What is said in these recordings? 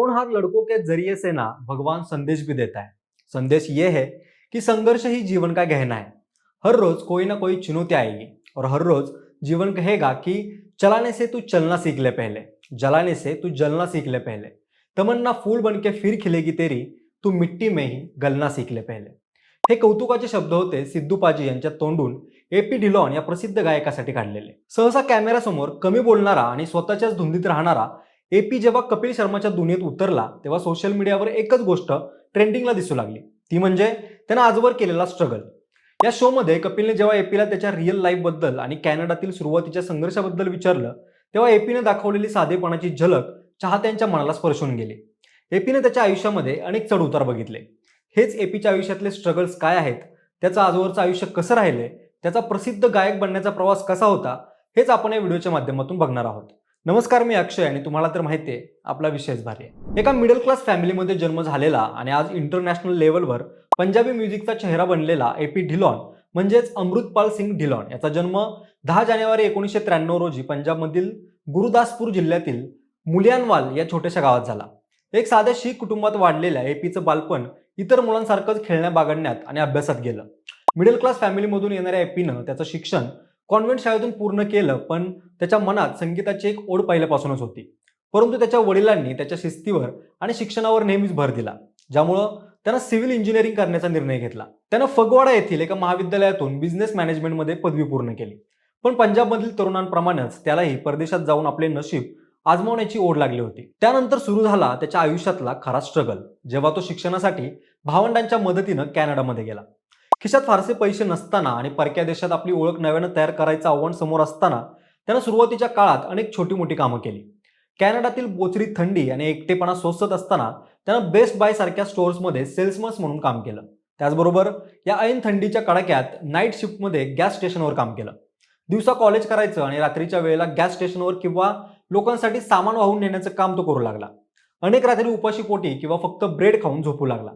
होनहार लड़कों के जरिए से ना भगवान संदेश भी देता है। संदेश ये है कि संघर्ष ही जीवन का गहना है। हर रोज कोई ना कोई चुनौती आएगी और हर रोज जीवन कहेगा कि चलाने से तू चलना सीख ले पहले, जलाने से तू जलना सीख ले पहले, तमन्ना फूल बन के फिर खिलेगी तेरी, तू मिट्टी में ही गलना सीख ले पहले। हे कौतुकाचे शब्द होते सिद्धू पाजी यांच्या तोंडून एपी डिलॉन या प्रसिद्ध गायकासाठी काढलेले। सहसा कॅमेऱ्यासमोर कमी बोलणारा आणि स्वतःच्याच धुंदीत राहणारा एपी जेव्हा कपिल शर्माच्या दुनियेत उतरला तेव्हा सोशल मीडियावर एकच गोष्ट ट्रेंडिंगला दिसू लागली, ती म्हणजे त्यानं आजवर केलेला स्ट्रगल। या शो मध्ये कपिलने जेव्हा एपीला त्याच्या रिअल लाईफ बद्दल आणि कॅनडातील सुरुवातीच्या संघर्षाबद्दल विचारलं तेव्हा एपीने दाखवलेली साधेपणाची झलक चाहत्यांच्या मनाला स्पर्शून गेली। एपीने त्याच्या आयुष्यामध्ये अनेक चढ उतार बघितले। हेच एपीच्या आयुष्यातले स्ट्रगल्स काय आहेत, त्याचं आजवरचं आयुष्य कसं राहिलंय, त्याचा प्रसिद्ध गायक बनण्याचा प्रवास कसा होता, हेच आपण या व्हिडिओच्या माध्यमातून बघणार आहोत। नमस्कार, मी अक्षय आणि तुम्हाला तर माहिती आहे आपला विषयच भारी आहे। एका मिडल क्लास फॅमिलीमध्ये जन्म झालेला आणि आज इंटरनॅशनल लेवलवर पंजाबी म्युझिकचा चेहरा बनलेला एपी ढिलॉन म्हणजेच अमृतपाल सिंग ढिलॉन याचा जन्म 10 जानेवारी 1993 रोजी पंजाबमधील गुरुदासपूर जिल्ह्यातील मुलियानवाल या छोट्याशा गावात झाला। एक साध्या शीख कुटुंबात वाढलेल्या एपीचं बालपण इतर मुलांसारखंच खेळण्या बागडण्यात आणि अभ्यासात गेलं। मिडल क्लास फॅमिलीमधून येणाऱ्या एपीनं त्याचं शिक्षण कॉन्व्हेंट शाळेतून पूर्ण केलं, पण त्याच्या मनात संगीताची एक ओढ पहिल्यापासूनच होती। परंतु त्याच्या वडिलांनी त्याच्या शिस्तीवर आणि शिक्षणावर नेहमीच भर दिला, ज्यामुळं त्यानं सिव्हिल इंजिनिअरिंग करण्याचा निर्णय घेतला। त्यानं फगवाडा येथील एका महाविद्यालयातून बिझनेस मॅनेजमेंटमध्ये पदवी पूर्ण केली। पण पंजाबमधील तरुणांप्रमाणेच त्यालाही परदेशात जाऊन आपले नशीब आजमावण्याची ओढ लागली होती। त्यानंतर सुरू झाला त्याच्या आयुष्यातला खरा स्ट्रगल, जेव्हा तो शिक्षणासाठी भावंडांच्या मदतीनं कॅनडामध्ये गेला। खिशात फारसे पैसे नसताना आणि परक्या देशात आपली ओळख नव्यानं तयार करायचं आव्हान समोर असताना त्यानं सुरुवातीच्या काळात अनेक छोटी मोठी कामं केली। कॅनडातील बोचरी थंडी आणि एकटेपणा सोसत असताना त्यानं बेस्ट बाय सारख्या स्टोअर्समध्ये सेल्समन म्हणून काम केलं। त्याचबरोबर या ऐन थंडीच्या कडाक्यात नाईट शिफ्टमध्ये गॅस स्टेशनवर काम केलं। दिवसा कॉलेज करायचं आणि रात्रीच्या वेळेला गॅस स्टेशनवर किंवा लोकांसाठी सामान वाहून नेण्याचं काम तो करू लागला। अनेक रात्री उपाशी पोटी किंवा फक्त ब्रेड खाऊन झोपू लागला।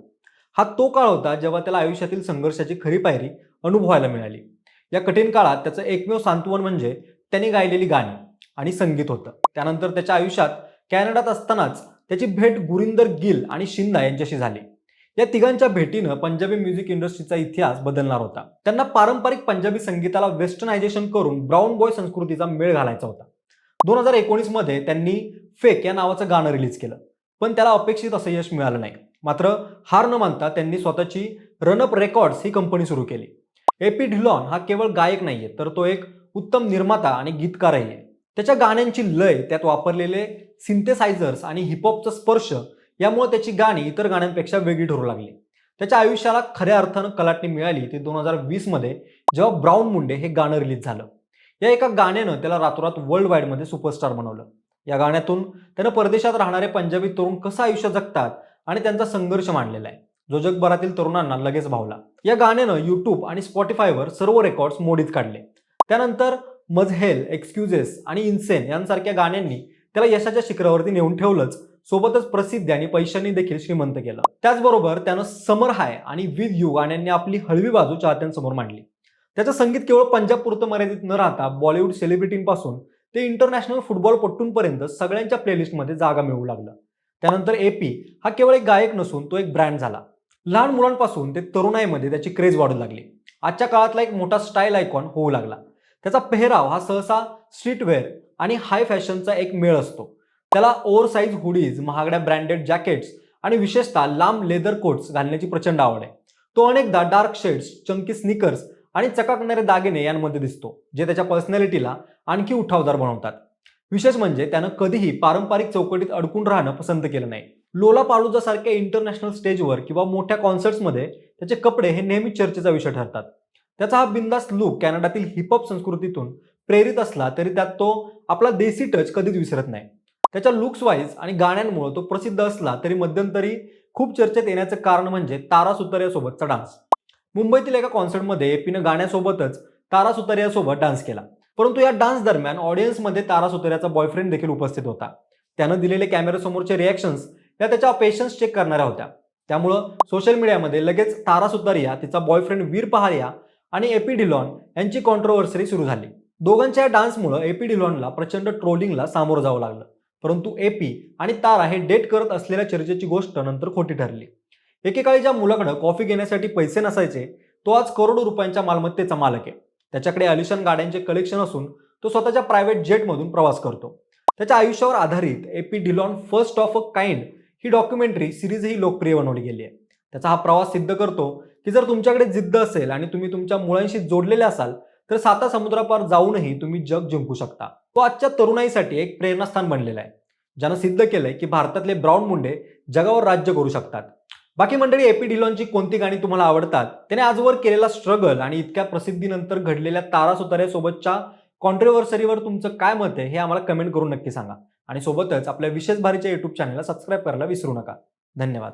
हा तो काळ होता जेव्हा त्याला आयुष्यातील संघर्षाची खरी पायरी अनुभवायला मिळाली। या कठीण काळात त्याचं एकमेव सांत्वन म्हणजे त्यांनी गायलेली गाणी आणि संगीत होतं। त्यानंतर त्याच्या आयुष्यात कॅनडात असतानाच त्याची भेट गुरिंदर गिल आणि शिंदा यांच्याशी झाली। या तिघांच्या भेटीनं पंजाबी म्युझिक इंडस्ट्रीचा इतिहास बदलणार होता। त्यांना पारंपरिक पंजाबी संगीताला वेस्टर्नायझेशन करून ब्राऊन बॉय संस्कृतीचा मेळ घालायचा होता। 2019 मध्ये त्यांनी फेक या नावाचं गाणं रिलीज केलं, पण त्याला अपेक्षित असं यश मिळालं नाही। मात्र हार न मानता त्यांनी स्वतःची रनअप रेकॉर्ड्स ही कंपनी सुरू केली। एपी ढिलॉन हा केवळ गायक नाहीये, तर तो एक उत्तम निर्माता आणि गीतकारही आहे। त्याच्या गाण्यांची लय, त्यात वापरलेले सिंथेसायझर्स आणि हिपहॉपचा स्पर्श यामुळे त्याची गाणी इतर गाण्यांपेक्षा वेगळी ठरू लागली। त्याच्या आयुष्याला खऱ्या अर्थानं कलाटणी मिळाली ती 2020 मध्ये जेव्हा ब्राऊन मुंडे हे गाणं रिलीज झालं। या एका गाण्यानं त्याला रातोरात वर्ल्ड वाईड मध्ये सुपरस्टार बनवलं। या गाण्यातून त्यानं परदेशात राहणारे पंजाबी तरुण कसं आयुष्य जगतात आणि त्यांचा संघर्ष मांडलेला आहे, जो जगभरातील तरुणांना लगेच भावला। या गाण्यानं यूट्यूब आणि स्पॉटिफायवर सर्व रेकॉर्ड्स मोडीत काढले। त्यानंतर मजहेल, एक्सक्युजेस आणि इन्सेन यांसारख्या गाण्यांनी त्याला यशाच्या शिखरावरती नेऊन ठेवलंच, सोबतच प्रसिद्धी आणि पैशांनी देखील श्रीमंत केलं। त्याचबरोबर त्यानं समर हाय आणि विथ यू गाण्यांनी आपली हळवी बाजू चाहत्यांसमोर मांडली। त्याचं संगीत केवळ पंजाबपुरतं मर्यादित न राहता बॉलिवूड सेलिब्रिटींपासून ते इंटरनॅशनल फुटबॉलपटूंपर्यंत सगळ्यांच्या प्लेलिस्टमध्ये जागा मिळवू लागलं। त्यानंतर एपी हा केवळ एक गायक नसून तो एक ब्रँड झाला। लहान मुलांपासून ते तरुणाईमध्ये त्याची क्रेज वाढू लागली। आजच्या काळातला एक मोठा स्टाईल आयकॉन होऊ लागला। त्याचा पेहराव हा सहसा स्ट्रीटवेअर आणि हाय फॅशनचा एक मेळ असतो। त्याला ओव्हरसाइज हुडीज, महागड्या ब्रँडेड जॅकेट्स आणि विशेषतः लांब लेदर कोट्स घालण्याची प्रचंड आवड आहे। तो अनेकदा डार्क शेड्स, चंकी स्नीकर्स आणि चकाकणारे दागिने यांमध्ये दिसतो, जे त्याच्या पर्सनॅलिटीला आणखी उठावदार बनवतात। विशेष म्हणजे त्यानं कधीही पारंपरिक चौकटीत अडकून राहणं पसंत केलं नाही। लोलापालुजा सारख्या इंटरनॅशनल स्टेजवर किंवा मोठ्या कॉन्सर्ट्समध्ये त्याचे कपडे हे नेहमी चर्चेचा विषय ठरतात। त्याचा हा बिंदास लुक कॅनडातील हिपहॉप संस्कृतीतून प्रेरित असला तरी त्यात तो आपला देसी टच कधीच विसरत नाही। त्याच्या लुक्स वाईज आणि गाण्यांमुळे तो प्रसिद्ध असला तरी मध्यंतरी खूप चर्चेत येण्याचं कारण म्हणजे तारा सुतारियासोबतचा डान्स। मुंबईतील एका कॉन्सर्टमध्ये एपीनं गाण्यासोबतच तारा सुतारियासोबत डान्स केला, परंतु या डान्स दरम्यान ऑडियन्समध्ये तारा सुतारियाचा बॉयफ्रेंड देखील उपस्थित होता। त्यानं दिलेले कॅमेऱ्यासमोरचे रिॲक्शन्स या त्याच्या पेशन्स चेक करणाऱ्या होत्या। त्यामुळं सोशल मीडियामध्ये लगेच तारा सुतारिया, तिचा बॉयफ्रेंड वीर पहारिया आणि एपी ढिलॉन यांची कॉन्ट्रोवर्सी सुरू झाली। दोघांच्या डान्समुळे एपी ढिलॉनला प्रचंड ट्रोलिंगला सामोरं जावं लागलं, परंतु एपी आणि तारा हे डेट करत असलेल्या चर्चेची गोष्ट नंतर खोटी ठरली. एकेकाळी ज्या मुलाकडे कॉफी घेण्यासाठी पैसे नसायचे तो आज करोडो रुपयांच्या मालमत्तेचा मालक आहे. त्याच्याकडे आलिशान गाड्यांचे कलेक्शन असून तो स्वतःच्या प्रायव्हेट जेटमधून प्रवास करतो. त्याच्या आयुष्यावर आधारित AP Dhillon first of a kind ही डॉक्युमेंटरी सिरीजही लोकप्रिय बनवली गेली आहे. त्याचा हा प्रवास सिद्ध करतो की जर तुमच्याकडे जिद्द असेल आणि तुम्ही तुमच्या मुळांशी जोडलेले असाल तर 7 समुद्रापार जाऊनही तुम्ही जग जिंकू शकता. तो आजच्या तरुणाईसाठी एक प्रेरणास्थान बनलेला आहे, ज्यानं सिद्ध केलंय की भारतातले ब्राऊन मुंडे जगावर राज्य करू शकतात. बाकी मंडळी, एपी डिलॉनची कोणती गाणी तुम्हाला आवडतात? त्याने आजवर केलेला स्ट्रगल आणि इतक्या प्रसिद्धीनंतर घडलेल्या तारासुतार्यासोबतच्या कॉन्ट्रोव्हर्सरीवर तुमचं काय मत आहे हे आम्हाला कमेंट करून नक्की सांगा. आणि सोबतच आपल्या विशेष भारीच्या युट्यूब चॅनलला सबस्क्राईब करायला विसरू नका. धन्यवाद.